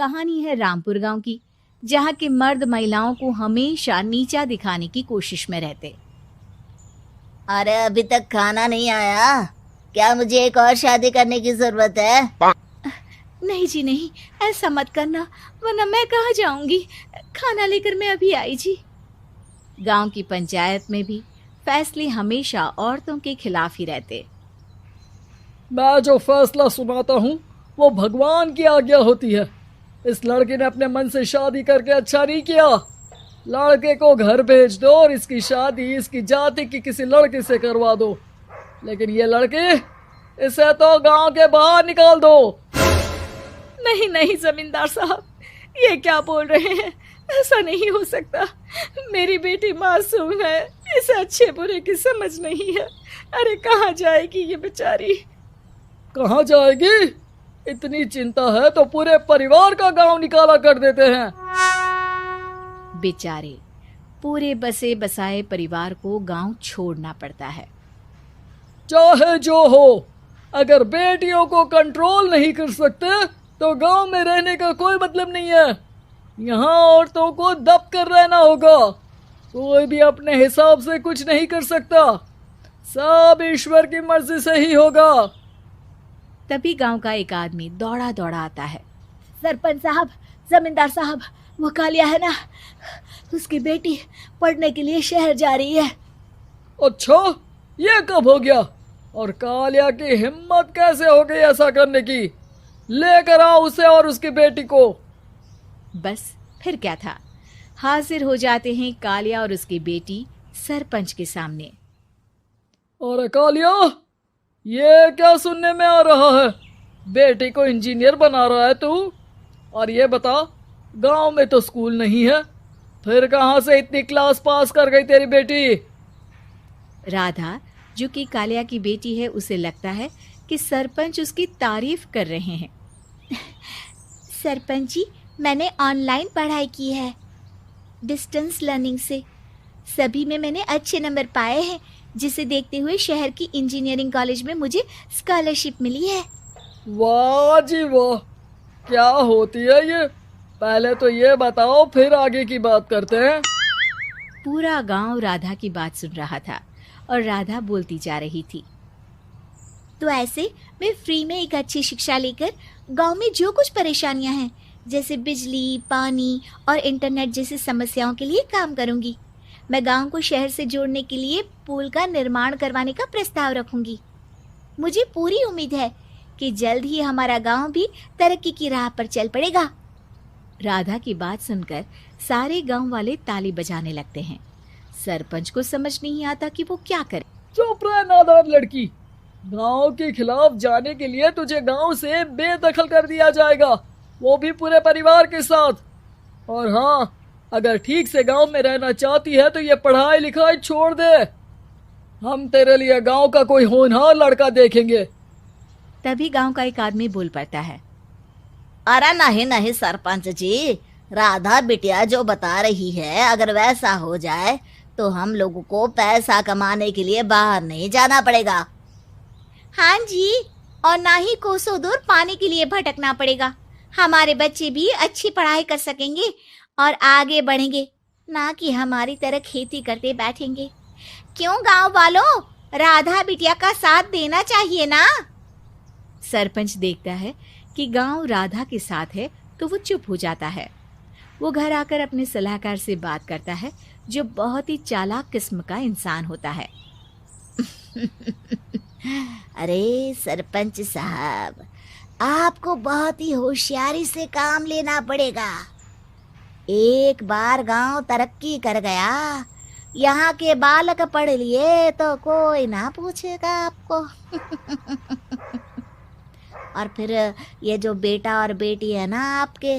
कहानी है रामपुर गांव की, जहां के मर्द महिलाओं को हमेशा नीचा दिखाने की कोशिश में रहते। अरे अभी तक खाना नहीं आया, क्या मुझे एक और शादी करने की जरूरत है? नहीं जी नहीं, ऐसा मत करना, वरना मैं कहाँ जाऊंगी। खाना लेकर मैं अभी आई जी। गांव की पंचायत में भी फैसले हमेशा औरतों के खिलाफ ही रहते। मैं जो फैसला सुनाता हूँ वो भगवान की आज्ञा होती है। इस लड़के ने अपने मन से शादी करके अच्छा नहीं किया। लड़के को घर भेज दो और इसकी शादी इसकी जाति की किसी लड़के से करवा दो, लेकिन ये लड़की, इसे तो गांव के बाहर निकाल दो। नहीं नहीं जमींदार साहब, ये क्या बोल रहे हैं? ऐसा नहीं हो सकता। मेरी बेटी मासूम है, इसे अच्छे बुरे की समझ नहीं है। अरे कहाँ जाएगी ये बेचारी? कहाँ जाएगी? इतनी चिंता है तो पूरे परिवार का गांव निकाला कर देते हैं। बेचारे पूरे बसे बसाए परिवार को गांव छोड़ना पड़ता है। चाहे जो हो, अगर बेटियों को कंट्रोल नहीं कर सकते तो गांव में रहने का कोई मतलब नहीं है। यहाँ औरतों को दब कर रहना होगा। कोई भी अपने हिसाब से कुछ नहीं कर सकता, सब ईश्वर की मर्जी से ही होगा। तभी गांव का एक आदमी दौड़ा दौड़ा आता है। सरपंच साहब, जमींदार साहब, वो कालिया है ना, उसकी बेटी पढ़ने के लिए शहर जा रही है। अच्छा, ये कब हो गया? और कालिया की हिम्मत कैसे हो गई ऐसा करने की? लेकर आओ उसे और उसकी बेटी को। बस फिर क्या था, हाजिर हो जाते हैं कालिया और उसकी बेटी सरपंच के सामने। और कालिया, ये क्या सुनने में आ रहा है? बेटी को इंजीनियर बना रहा है तू? और ये बता, गांव में तो स्कूल नहीं है, फिर कहां से इतनी क्लास पास कर गई तेरी बेटी? राधा, जो कि कालिया की बेटी है, उसे लगता है कि सरपंच उसकी तारीफ कर रहे हैं। सरपंच जी, मैंने ऑनलाइन पढ़ाई की है, डिस्टेंस लर्निंग से। सभी में मैंने अच्छे नंबर पाए हैं, जिसे देखते हुए शहर की इंजीनियरिंग कॉलेज में मुझे स्कॉलरशिप मिली है। वाह जी वाह, क्या होती है ये? पहले तो ये बताओ, फिर आगे की बात करते हैं। पूरा गांव राधा की बात सुन रहा था और राधा बोलती जा रही थी। तो ऐसे मैं फ्री में एक अच्छी शिक्षा लेकर गांव में जो कुछ परेशानियां हैं, जैसे बिजली, पानी और इंटरनेट जैसी समस्याओं के लिए काम करूंगी। मैं गांव को शहर से जोड़ने के लिए पुल का निर्माण करवाने का प्रस्ताव रखूंगी। मुझे पूरी उम्मीद है कि जल्द ही हमारा गांव भी तरक्की की राह पर चल पड़ेगा। राधा की बात सुनकर सारे गांव वाले ताली बजाने लगते हैं। सरपंच को समझ नहीं आता कि वो क्या करे। चुप रह नादान लड़की, गांव के खिलाफ जाने के लिए तुझे गांव से बेदखल कर दिया जाएगा, वो भी पूरे परिवार के साथ। और हाँ, अगर ठीक से गांव में रहना चाहती है तो ये पढ़ाई लिखाई छोड़ दे। हम तेरे लिए गांव का कोई होनहार लड़का देखेंगे। तभी गांव का एक आदमी बोल पड़ता है। अरे नहीं नहीं सरपंच जी, राधा बिटिया जो बता रही है, अगर वैसा हो जाए तो हम लोगों को पैसा कमाने के लिए बाहर नहीं जाना पड़ेगा। हाँ जी, और ना ही कोसों दूर पानी के लिए भटकना पड़ेगा। हमारे बच्चे भी अच्छी पढ़ाई कर सकेंगे और आगे बढ़ेंगे, ना कि हमारी तरह खेती करते बैठेंगे। क्यों गांव वालों, राधा बिटिया का साथ देना चाहिए ना। सरपंच देखता है कि गांव राधा के साथ है तो वो चुप हो जाता है। वो घर आकर अपने सलाहकार से बात करता है, जो बहुत ही चालाक किस्म का इंसान होता है। अरे सरपंच साहब, आपको बहुत ही होशियारी से काम लेना पड़ेगा। एक बार गांव तरक्की कर गया, यहाँ के बालक पढ़ लिए तो कोई ना पूछेगा आपको। और फिर ये जो बेटा और बेटी है ना आपके,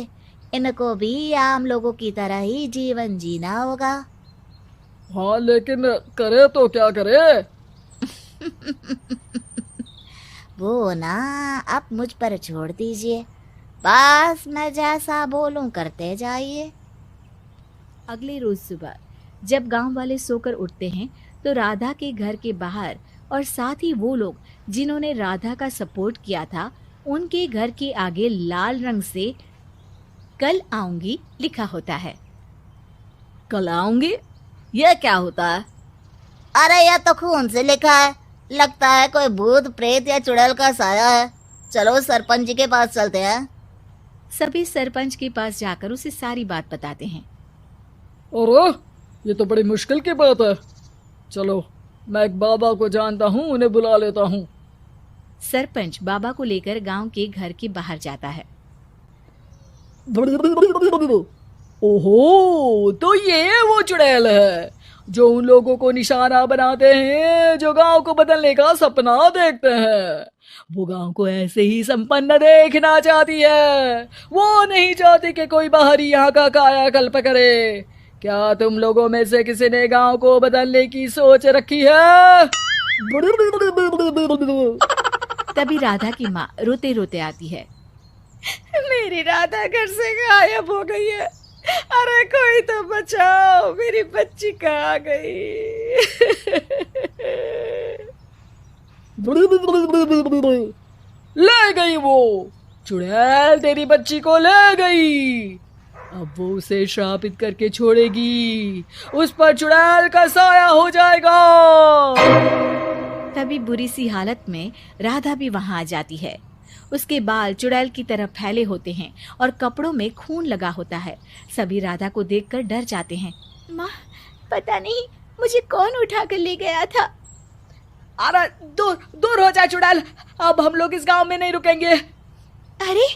इनको भी आम लोगों की तरह ही जीवन जीना होगा। हाँ, लेकिन करे तो क्या करे? वो ना आप मुझ पर छोड़ दीजिए, बस मैं जैसा बोलूं करते जाइए। अगले रोज सुबह जब गांव वाले सोकर उठते हैं तो राधा के घर के बाहर और साथ ही वो लोग जिन्होंने राधा का सपोर्ट किया था, उनके घर के आगे लाल रंग से कल आऊंगी लिखा होता है। कल आऊंगी, यह क्या होता है? अरे यह तो खून से लिखा है, लगता है कोई भूत प्रेत या चुड़ैल का साया है। चलो सरपंच जी के पास चलते हैं। सभी सरपंच के पास जाकर उसे सारी बात बताते हैं। अरे ये तो बड़ी मुश्किल की बात है। चलो मैं एक बाबा को जानता हूँ, उन्हें बुला लेता हूँ। सरपंच बाबा को लेकर गांव के घर के बाहर जाता है। ओहो, तो ये वो चुड़ैल है जो उन लोगों को निशाना बनाते हैं जो गांव को बदलने का सपना देखते हैं। वो गांव को ऐसे ही संपन्न देखना चाहती है। वो नहीं चाहती कि कोई बाहरी यहाँ का कायाकल्प करे। क्या तुम लोगों में से किसी ने गांव को बदलने की सोच रखी है? तभी राधा की माँ रोते रोते आती है। मेरी राधा घर से गायब हो गई है। अरे कोई तो बचाओ, मेरी बच्ची कहाँ गई? ले गई वो चुड़ैल, तेरी बच्ची को ले गई। अब वो उसे श्रापित करके छोड़ेगी, उस पर चुड़ैल का साया हो जाएगा। तभी बुरी सी हालत में राधा भी वहां आ जाती है। उसके बाल चुड़ैल की तरह फैले होते हैं और कपड़ों में खून लगा होता है। सभी राधा को देखकर डर जाते हैं। माँ, पता नहीं मुझे कौन उठा कर ले गया था। अरे दूर दूर हो जा चुड़ैल, अब हम लोग इस गांव में नहीं रुकेंगे। अरे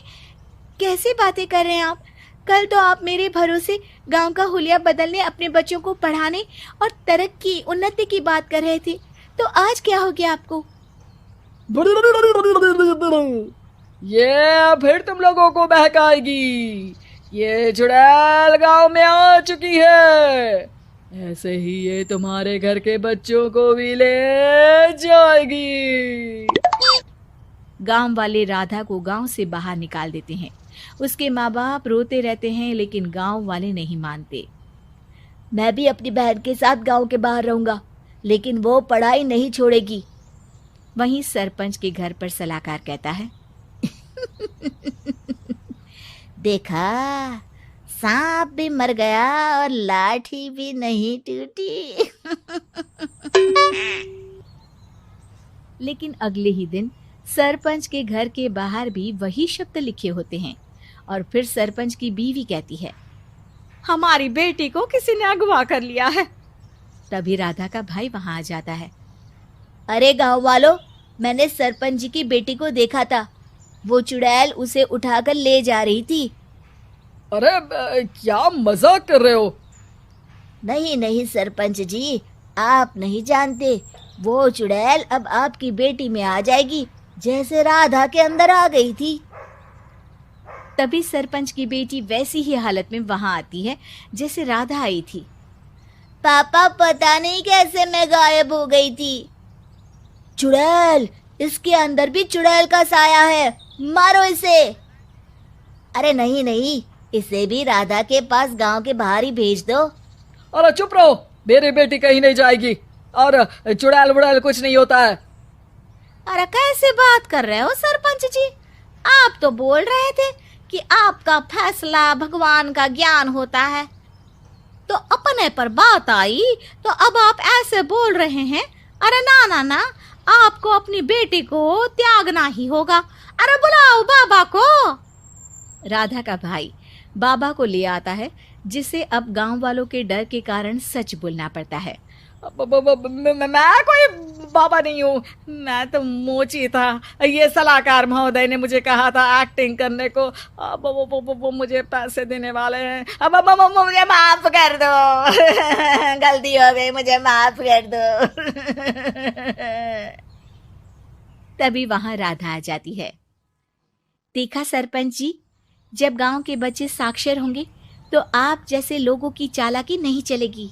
कैसी बातें कर रहे हैं आप? कल तो आप मेरे भरोसे गांव का हुलिया बदलने, अपने बच्चों को पढ़ाने और तरक्की उन्नति की बात कर रहे थे, तो आज क्या हो गया आपको? ये फिर तुम लोगों को बहकाएगी। ये चुड़ैल गांव में आ चुकी है, ऐसे ही ये तुम्हारे घर के बच्चों को भी ले जाएगी। गांव वाले राधा को गांव से बाहर निकाल देते हैं। उसके माँ बाप रोते रहते हैं, लेकिन गांव वाले नहीं मानते। मैं भी अपनी बहन के साथ गांव के बाहर रहूंगा, लेकिन वो पढ़ाई नहीं छोड़ेगी। वहीं सरपंच के घर पर सलाहकार कहता है। देखा, सांप भी मर गया और लाठी भी नहीं टूटी। लेकिन अगले ही दिन सरपंच के घर के बाहर भी वही शब्द लिखे होते हैं। और फिर सरपंच की बीवी कहती है, हमारी बेटी को किसी ने अगवा कर लिया है। तभी राधा का भाई वहां आ जाता है। अरे गांव वालों, मैंने सरपंच जी की बेटी को देखा था। वो चुड़ैल उसे उठाकर ले जा रही थी। अरे क्या मजाक कर रहे हो? नहीं नहीं सरपंच जी, आप नहीं जानते। वो चुड़ैल अब आपकी बेटी में आ जाएगी, जैसे राधा के अंदर आ गई थी। तभी सरपंच की बेटी वैसी ही हालत में वहां आती है जैसे राधा आई थी। पापा, पता नहीं कैसे मैं गायब हो गई थी। चुड़ैल, इसके अंदर भी चुड़ैल का साया है, मारो इसे। अरे नहीं नहीं, इसे भी राधा के पास गांव के बाहर ही भेज दो। अरे चुप रहो, मेरी बेटी कहीं नहीं जाएगी और चुड़ैल बुड़ैल कुछ नहीं होता है। अरे कैसे बात कर रहे हो सरपंच जी? आप तो बोल रहे थे कि आपका फैसला भगवान का ज्ञान होता है, तो अपने पर बात आई तो अब आप ऐसे बोल रहे हैं। अरे ना ना ना, आपको अपनी बेटी को त्यागना ही होगा। अरे बुलाओ बाबा को। राधा का भाई बाबा को ले आता है, जिसे अब गांव वालों के डर के कारण सच बोलना पड़ता है। मैं कोई बाबा नहीं हूँ, मैं तो मोची था। ये सलाहकार महोदय ने मुझे कहा था एक्टिंग करने को। अब वो मुझे पैसे देने वाले हैं। अब मुझे माफ कर दो। गलती हो गई, मुझे माफ कर दो। तभी वहां राधा आ जाती है। देखा सरपंच जी, जब गांव के बच्चे साक्षर होंगे तो आप जैसे लोगों की चालाकी नहीं चलेगी।